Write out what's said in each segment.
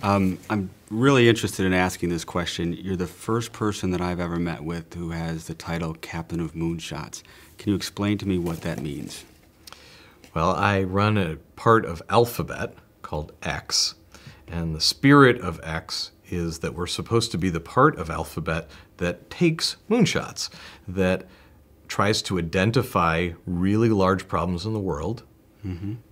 I'm really interested in asking this question. You're the first person that I've ever met with who has the title Captain of Moonshots. Can you explain to me what that means? Well, I run a part of Alphabet called X, and the spirit of X is that we're supposed to be the part of Alphabet that takes moonshots, that tries to identify really large problems in the world,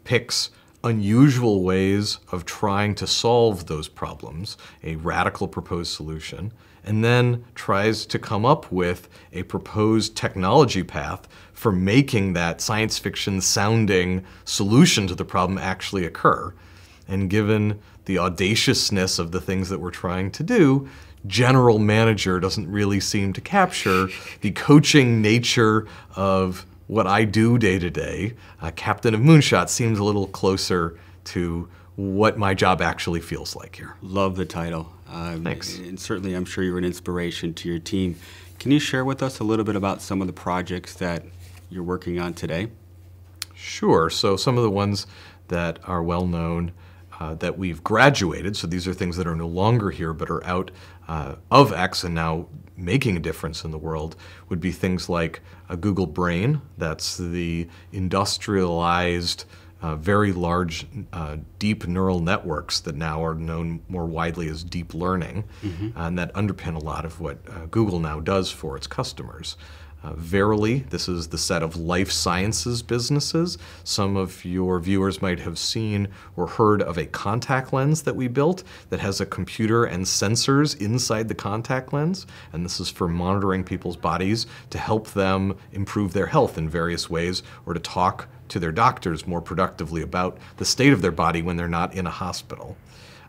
picks unusual ways of trying to solve those problems, a radical proposed solution, and then tries to come up with a proposed technology path for making that science fiction sounding solution to the problem actually occur. And given the audaciousness of the things that we're trying to do, general manager doesn't really seem to capture the coaching nature of what I do day to day. Captain of Moonshots seems a little closer to what my job actually feels like here. Love the title. Thanks. And certainly I'm sure you're an inspiration to your team. Can you share with us a little bit about some of the projects that you're working on today? Sure. So some of the ones that are well known that we've graduated, so these are things that are no longer here but are out of X and now making a difference in the world, would be things like a Google Brain. That's the industrialized, very large, deep neural networks that now are known more widely as deep learning, and that underpin a lot of what Google now does for its customers. Verily, this is the set of life sciences businesses. Some of your viewers might have seen or heard of a contact lens that we built that has a computer and sensors inside the contact lens. And this is for monitoring people's bodies to help them improve their health in various ways, or to talk to their doctors more productively about the state of their body when they're not in a hospital.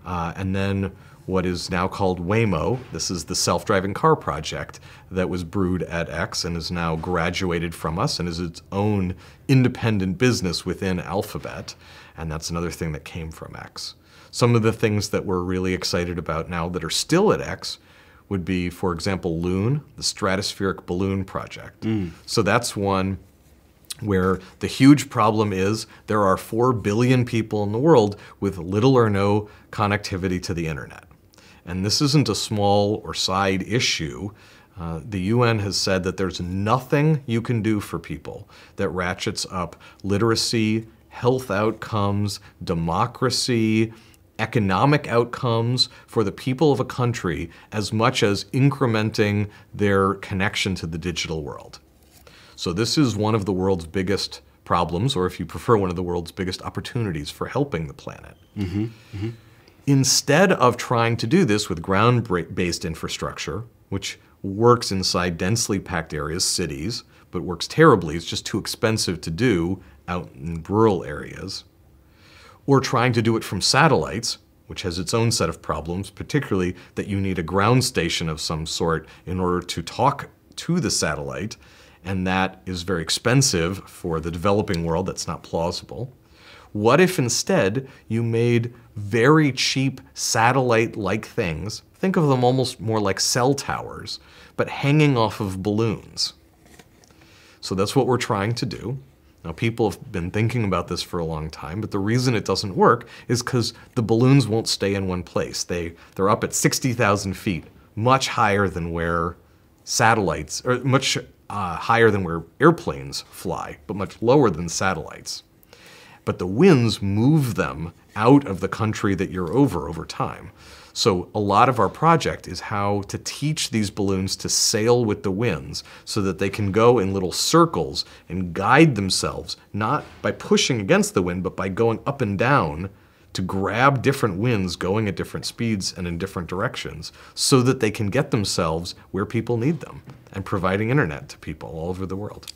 And then what is now called Waymo. This is the self-driving car project that was brewed at X and is now graduated from us and is its own independent business within Alphabet. And that's another thing that came from X. Some of the things that we're really excited about now that are still at X would be, for example, Loon, the stratospheric balloon project. So that's one where the huge problem is there are 4 billion people in the world with little or no connectivity to the internet. And this isn't a small or side issue. The UN has said that there's nothing you can do for people that ratchets up literacy, health outcomes, democracy, economic outcomes for the people of a country as much as incrementing their connection to the digital world. So this is one of the world's biggest problems, or if you prefer, one of the world's biggest opportunities for helping the planet. Instead of trying to do this with ground-based infrastructure, which works inside densely packed areas, cities, but works terribly, it's just too expensive to do out in rural areas, or trying to do it from satellites, which has its own set of problems, particularly that you need a ground station of some sort in order to talk to the satellite, and that is very expensive for the developing world. That's not plausible. What if instead you made very cheap satellite-like things, think of them almost more like cell towers, but hanging off of balloons? So that's what we're trying to do. Now, people have been thinking about this for a long time, but the reason it doesn't work is because the balloons won't stay in one place. They're up at 60,000 feet, much higher than where satellites, or much higher than where airplanes fly, but much lower than satellites. But the winds move them out of the country that you're over time. So a lot of our project is how to teach these balloons to sail with the winds so that they can go in little circles and guide themselves, not by pushing against the wind, but by going up and down to grab different winds going at different speeds and in different directions so that they can get themselves where people need them and providing internet to people all over the world.